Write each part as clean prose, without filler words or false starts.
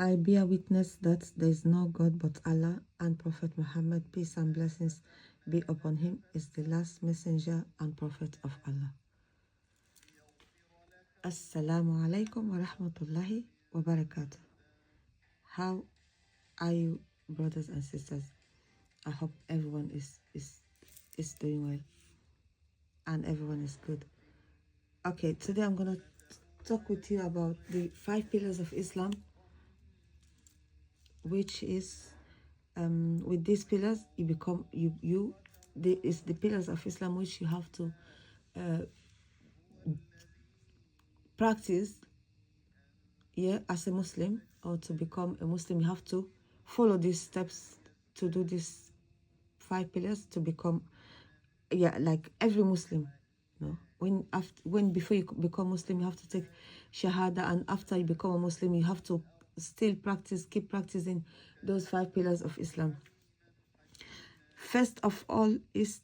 I bear witness that there is no God but Allah, and Prophet Muhammad, peace and blessings be upon him, is the last messenger and prophet of Allah. Assalamu alaikum wa rahmatullahi wa barakatuh. How are you, brothers and sisters? I hope everyone is doing well and everyone is good. Okay, today I'm gonna talk with you about the 5 pillars of Islam, which is with these pillars you become it's the pillars of Islam which you have to practice, yeah, as a Muslim, or to become a Muslim. You have to follow these steps to do these 5 pillars to become, yeah, like every Muslim, you know. Before you become Muslim, you have to take Shahada, and after you become a Muslim, you have to still keep practicing those 5 pillars of Islam. First of all is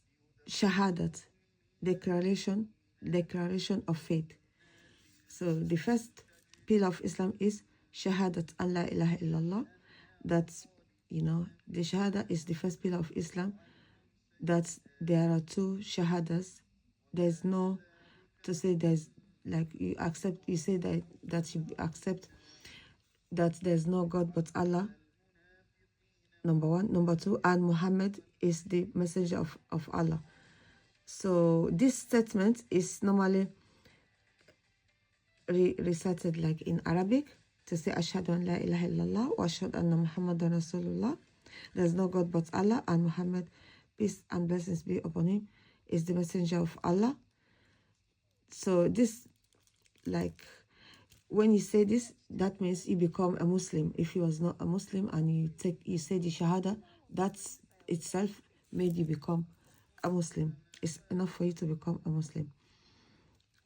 Shahadat, declaration of faith. So the first pillar of Islam is Shahadat, Allah ilaha illallah. That's, you know, the Shahada is the first pillar of Islam. That there are 2 Shahadas. There's no to say there's like you say that you accept that there's no God but Allah, number 1. Number 2, and Muhammad is the messenger of Allah. So this statement is normally recited like in Arabic, to say Ashhadu an la ilaha illallah wa ashhadu anna Muhammadan Rasulullah. There's no God but Allah, and Muhammad, peace and blessings be upon him, is the messenger of Allah. So this, like, when you say this, that means you become a Muslim. If you was not a Muslim and you say the Shahada, that's itself made you become a Muslim. It's enough for you to become a Muslim.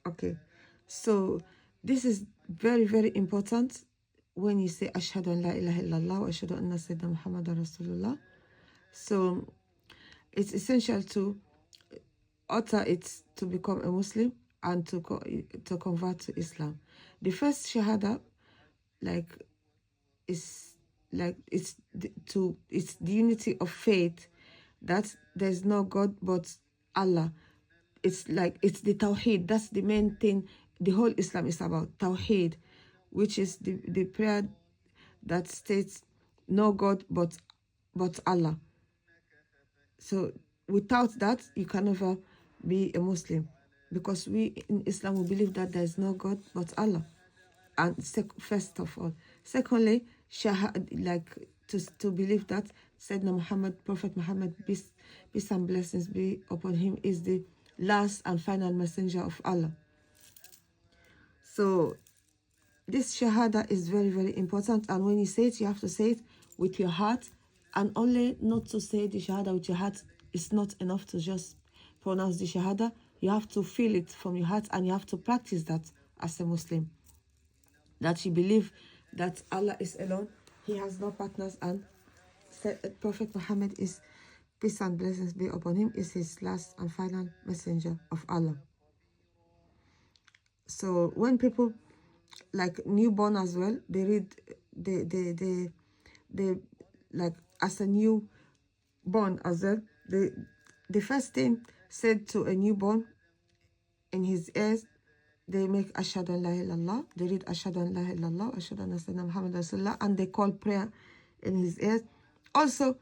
Okay, so this is very, very important when you say Ashhadu an la ilaha illallah wa ashhadu anna Sayyidina Muhammadan Rasulullah. So it's essential to utter it to become a Muslim and to convert to Islam. The first Shahada, it's the unity of faith, that there's no God but Allah. It's the Tawheed. That's the main thing. The whole Islam is about Tawheed, which is the prayer that states no God but Allah. So without that, you can never be a Muslim, because we in Islam, we believe that there is no God but Allah. And first of all, secondly, to believe that Sayyidina Muhammad, Prophet Muhammad, peace and blessings be upon him, is the last and final messenger of Allah. So this Shahada is very, very important, and when you say it, you have to say it with your heart, and only not to say the Shahada with your heart is not enough to just pronounce the Shahada. You have to feel it from your heart, and you have to practice that as a Muslim, that you believe that Allah is alone, he has no partners, and Prophet Muhammad, is peace and blessings be upon him, is his last and final messenger of Allah. So when people, like newborn as well, they read they like, as a newborn as well, the first thing said to a newborn in his ears, they make Ashhadu an la ilaha illallah. They read Ashhadu an la ilaha illallah, Ashhadu anna Sayyidina Muhammad Rasulullah, and they call prayer in his ears. Also,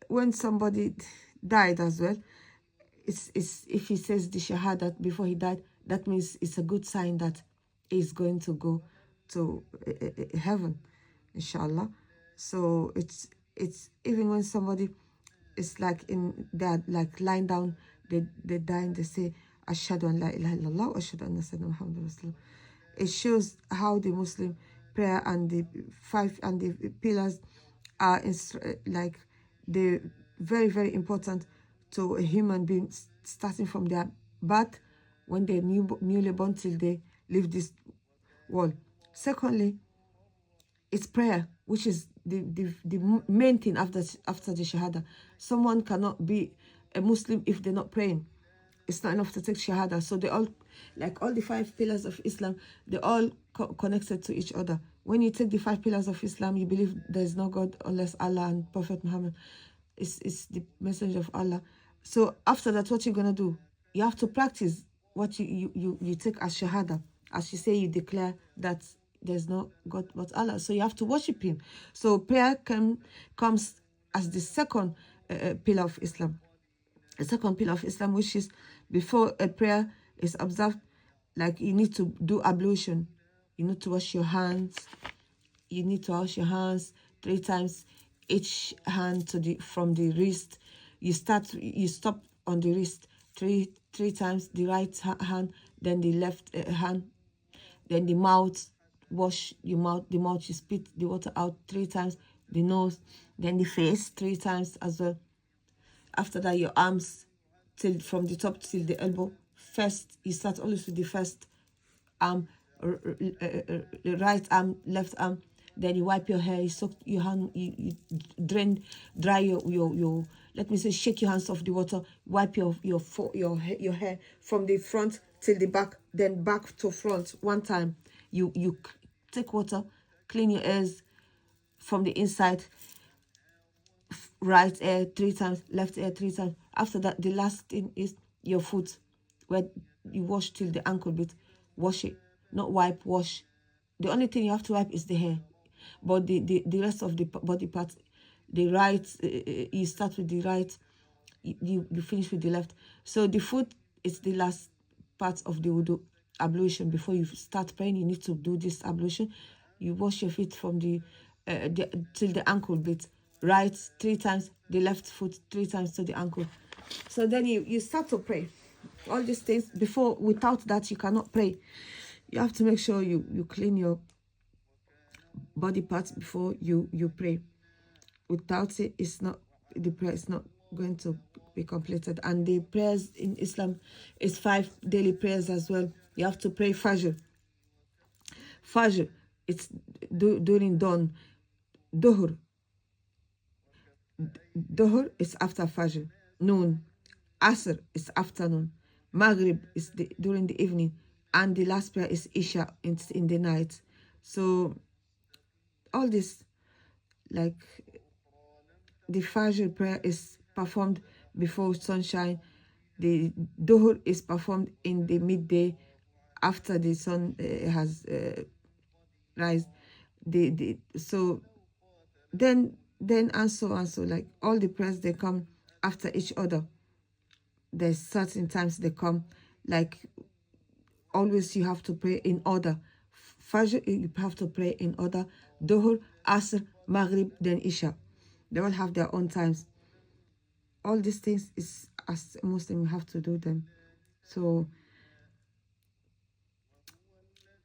when somebody died as well, it's if he says the Shahada before he died, that means it's a good sign that he's going to go to heaven, inshallah. So it's even when somebody is like they're like lying down, they dying, they say Ashhadu an la ilaha illallah wa ashhadu anna Sayyidina Muhammad Rasulullah. It shows how the Muslim prayer and the 5 and the pillars are like they're very, very important to a human being, starting from their birth, when they're newly born, till they leave this world. Secondly, it's prayer, which is the main thing after the Shahada. Someone cannot be a Muslim if they're not praying. It's not enough to take Shahada. So they all, like all the 5 pillars of Islam, they're all connected to each other. When you take the 5 pillars of Islam, you believe there's no God unless Allah, and Prophet Muhammad is the messenger of Allah. So after that, what you're gonna do? You have to practice what you take as Shahada. As you say, you declare that there's no God but Allah. So you have to worship Him. So prayer comes as the second pillar of Islam. The second pillar of Islam, which is before a prayer is observed, like you need to do ablution. You need to wash your hands. You need to wash your hands 3 times, each hand to the from the wrist. You stop on the wrist three times, the right hand, then the left hand, then the mouth. Wash your mouth, the mouth, you spit the water out 3 times, the nose, then the face 3 times as well. After that, your arms till from the top till the elbow. First, you start always with the first arm, right arm, left arm. Then you wipe your hair, you soak your hand, you dry your let me say, shake your hands off the water, wipe your hair from the front till the back, then back to front 1 time. You take water, clean your ears from the inside, right ear 3 times, left ear 3 times. After that, the last thing is your foot, where you wash till the ankle bit. Wash it, not wipe, wash. The only thing you have to wipe is the hair, but the rest of the body parts, the right, you start with the right, you finish with the left. So the foot is the last part of the wudu ablution. Before you start praying, you need to do this ablution. You wash your feet from the till the ankle bit, right 3 times, the left foot 3 times to the ankle. So then you start to pray. All these things before, without that you cannot pray. You have to make sure you clean your body parts before you pray. Without it, the prayer is not going to be completed. And the prayers in Islam is 5 daily prayers as well. You have to pray Fajr. Fajr, it's during dawn. Dhuhr is after Fajr. Noon. Asr is afternoon. Maghrib is during the evening. And the last prayer is Isha, in the night. So all this, like the Fajr prayer is performed before sunshine. The Dhuhr is performed in the midday, after the sun has rise. So then and so like all the prayers, they come after each other. There's certain times they come, like always you have to pray in order. Fajr, you have to pray in order. Dhuhr, Asr, Maghrib, then Isha. They all have their own times. All these things is, as a Muslim, you have to do them. So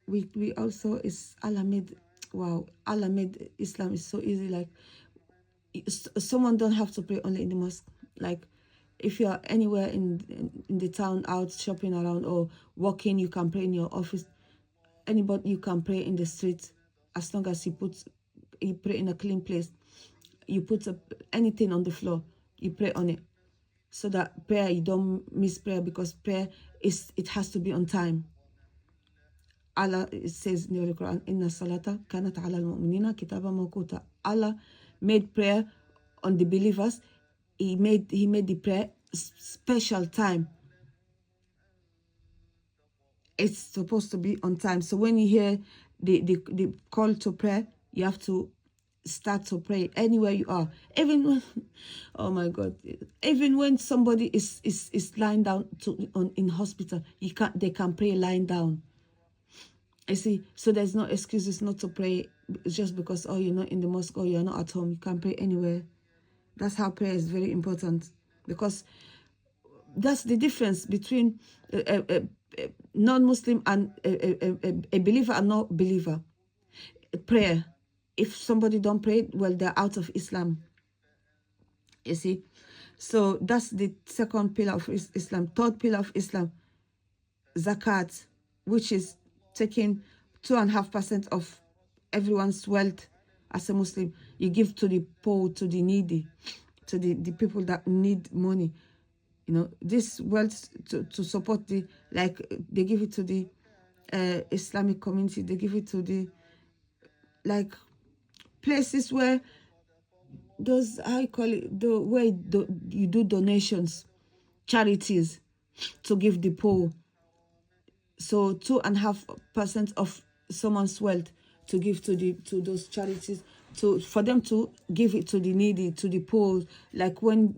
we also, is Allah made, wow, Allah made Islam is so easy. Like someone don't have to pray only in the mosque. Like if you are anywhere in the town, out shopping around or walking, you can pray in your office. Anybody, you can pray in the street, as long as you pray in a clean place. You put anything on the floor, you pray on it, so that prayer, you don't miss prayer, because prayer it has to be on time. Allah, it says in the Quran, Inna salata kanat ala al-mu'minina kitaba mawquta. Allah made prayer on the believers. He made the prayer special time. It's supposed to be on time. So when you hear the call to prayer, you have to start to pray anywhere you are. Even when, oh my God, even when somebody is lying down in hospital, they can pray lying down. I see. So there's no excuses not to pray just because, oh, you're not in the mosque or you're not at home. You can pray anywhere. That's how prayer is very important, because that's the difference between a non-Muslim and a believer and not believer. Prayer. If somebody don't pray, well, they're out of Islam. You see? So that's the second pillar of Islam. Third pillar of Islam, zakat, which is taking 2.5% of everyone's wealth as a Muslim. You give to the poor, to the needy, to the people that need money. You know, this wealth to support like they give it to the Islamic community, they give it to the like places where those, I call it, the where you do donations, charities, to give the poor. So 2.5% of someone's wealth to give to those charities, to for them to give it to the needy, to the poor. Like when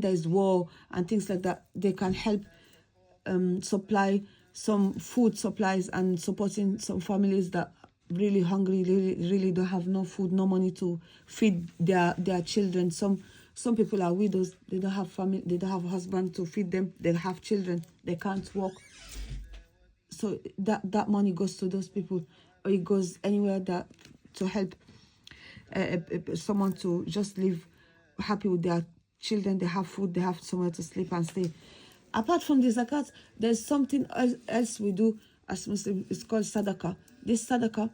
there's war and things like that, they can help supply some food supplies and supporting some families that really hungry, really don't have no food, no money to feed their children. Some people are widows, they don't have family, they don't have a husband to feed them, they have children, they can't work. So that money goes to those people, or it goes anywhere that to help someone to just live happy with their children. They have food, they have somewhere to sleep and stay. Apart from the zakat, there's something else we do as Muslims. It's called sadaqah. This sadaqah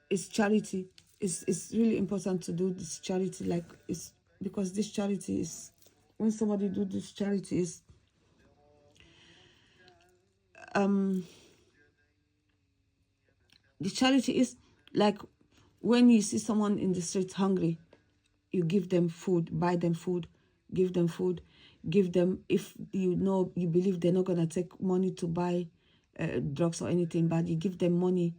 is charity. It's really important to do this charity, like it's because this charity is, when somebody do this charity is the charity is like when you see someone in the street hungry, you give them food, buy them food, give them food, give them, if you know, you believe they're not going to take money to buy drugs or anything, but you give them money.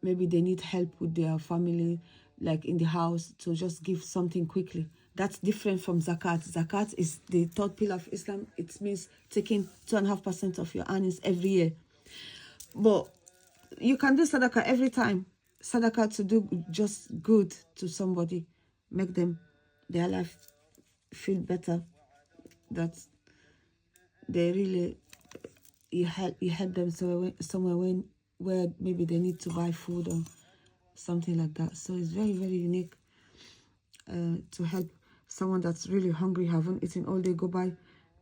Maybe they need help with their family, like in the house, to just give something quickly. That's different from zakat. Zakat is the third pillar of Islam. It means taking 2.5% of your earnings every year. But you can do sadaqah every time. Sadaqah to do just good to somebody, make them, their life feel better, that they really, you help them somewhere where maybe they need to buy food or something like that. So it's very, very unique to help someone that's really hungry, haven't eaten all day, go buy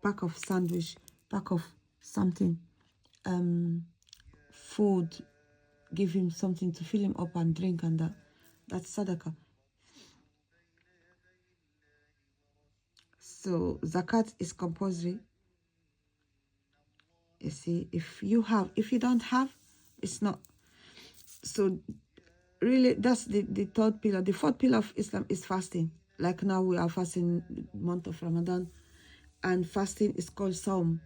pack of sandwich, pack of something, food, give him something to fill him up and drink, and that's sadaqah. So zakat is compulsory. You see, if you don't have, it's not. So really, that's the third pillar. The fourth pillar of Islam is fasting. Like now we are fasting the month of Ramadan, and fasting is called Saum.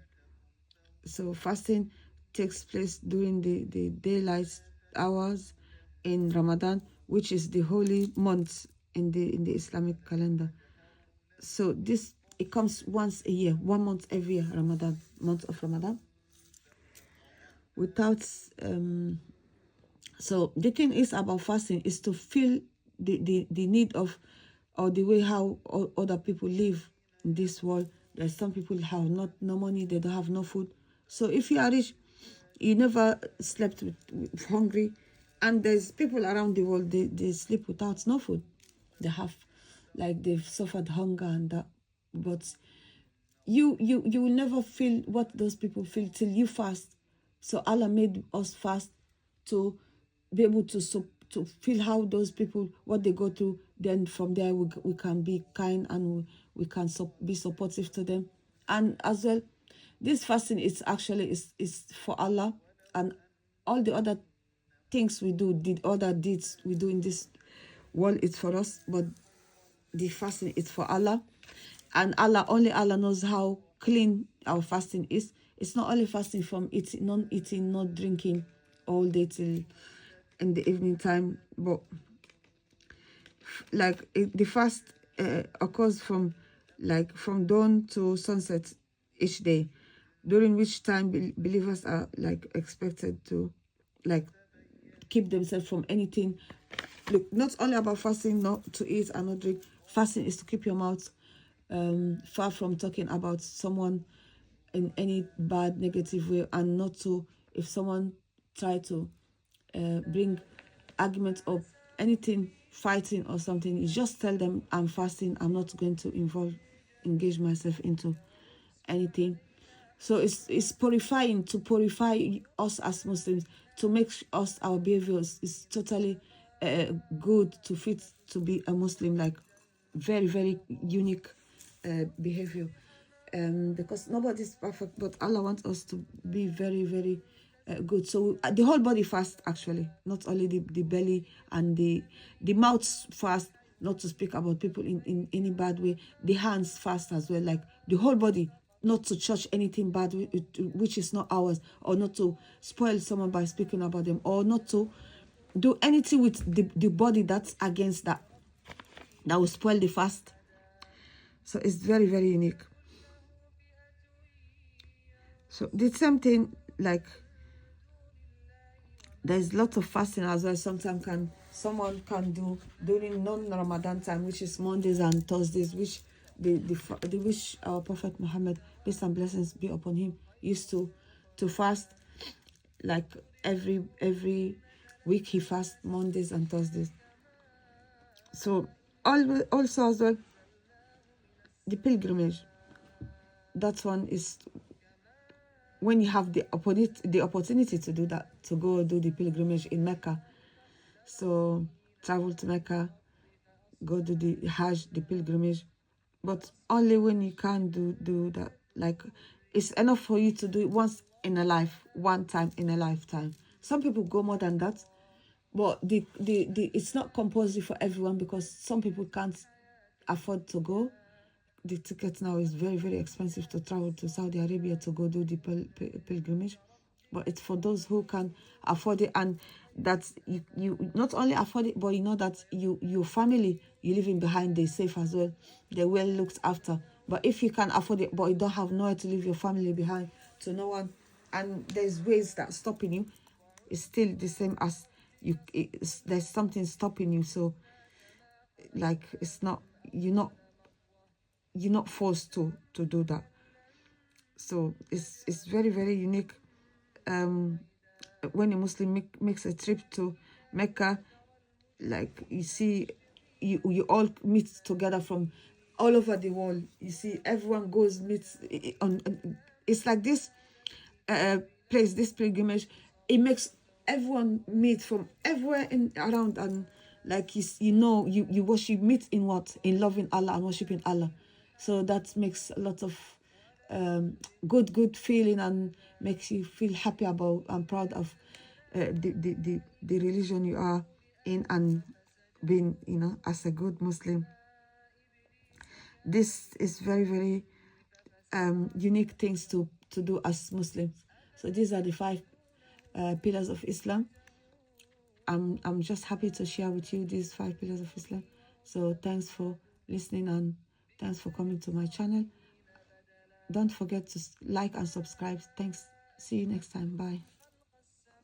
So fasting takes place during the daylight hours in Ramadan, which is the holy month in the Islamic calendar. So it comes once a year, 1 month every year, Ramadan, month of Ramadan. Without so the thing is about fasting is to feel the need of, or the way how other people live in this world. There's some people have no money, they don't have no food. So if you are rich, you never slept with hungry, and there's people around the world, they sleep without no food. They have, like, they've suffered hunger and that, but you will never feel what those people feel till you fast. So Allah made us fast to be able to feel how those people, what they go through. Then from there we can be kind, and we can be supportive to them. And as well, this fasting is actually is for Allah, and all the other things we do, the other deeds we do in this world, is for us, but the fasting is for Allah. And only Allah knows how clean our fasting is. It's not only fasting from not eating, not drinking all day till in the evening time, but like the fast occurs from dawn to sunset each day, during which time believers are like expected to like keep themselves from anything. Look, not only about fasting not to eat and not drink. Fasting is to keep your mouth far from talking about someone in any bad, negative way, and not to, if someone try to bring argument of anything, fighting or something, you just tell them, I'm fasting, I'm not going to engage myself into anything. So it's purifying, to purify us as Muslims, to make us, our behaviors is totally good to fit to be a Muslim, like very, very unique behavior. Because nobody's perfect, but Allah wants us to be very, very good. So the whole body fast, actually, not only the belly and the mouth fast, not to speak about people in any bad way. The hands fast as well, like the whole body, not to touch anything bad which is not ours, or not to spoil someone by speaking about them, or not to do anything with the body that's against that will spoil the fast. So it's very, very unique. So the same thing, like there's lots of fasting as well. Sometimes someone can do during non-Ramadan time, which is Mondays and Thursdays, which which our Prophet Muhammad, peace and blessings be upon him, used to fast. Like every week he fasts Mondays and Thursdays. So also as well, the pilgrimage. That one is when you have the opportunity to do that, to go do the pilgrimage in Mecca. So travel to Mecca, go do the Hajj, the pilgrimage, but only when you can do that. Like, it's enough for you to do it once in a life, one time in a lifetime. Some people go more than that, but it's not compulsory for everyone, because some people can't afford to go. The ticket now is very, very expensive to travel to Saudi Arabia to go do the pilgrimage. But it's for those who can afford it, and that you not only afford it, but you know that your family you leaving behind, they're safe as well, they're well looked after. But if you can't afford it, but you don't have nowhere to leave your family behind, to no one, and there's ways that stopping you, it's still the same as you. There's something stopping you. So like, it's not, you're not forced to do that. So it's very, very unique. When a Muslim makes a trip to Mecca, like, you see, you all meet together from all over the world. You see, everyone meets on it's like this place, this pilgrimage, it makes everyone meet from everywhere around, and like, you worship, meet in what, in loving Allah and worshiping Allah. So that makes a lot of good feeling, and makes you feel happy about and proud of the religion you are in, and being, as a good Muslim. This is very, very unique things to do as Muslims. So these are the 5 pillars of Islam. I'm just happy to share with you these 5 pillars of Islam. So thanks for listening, and thanks for coming to my channel. Don't forget to like and subscribe. Thanks. See you next time. Bye.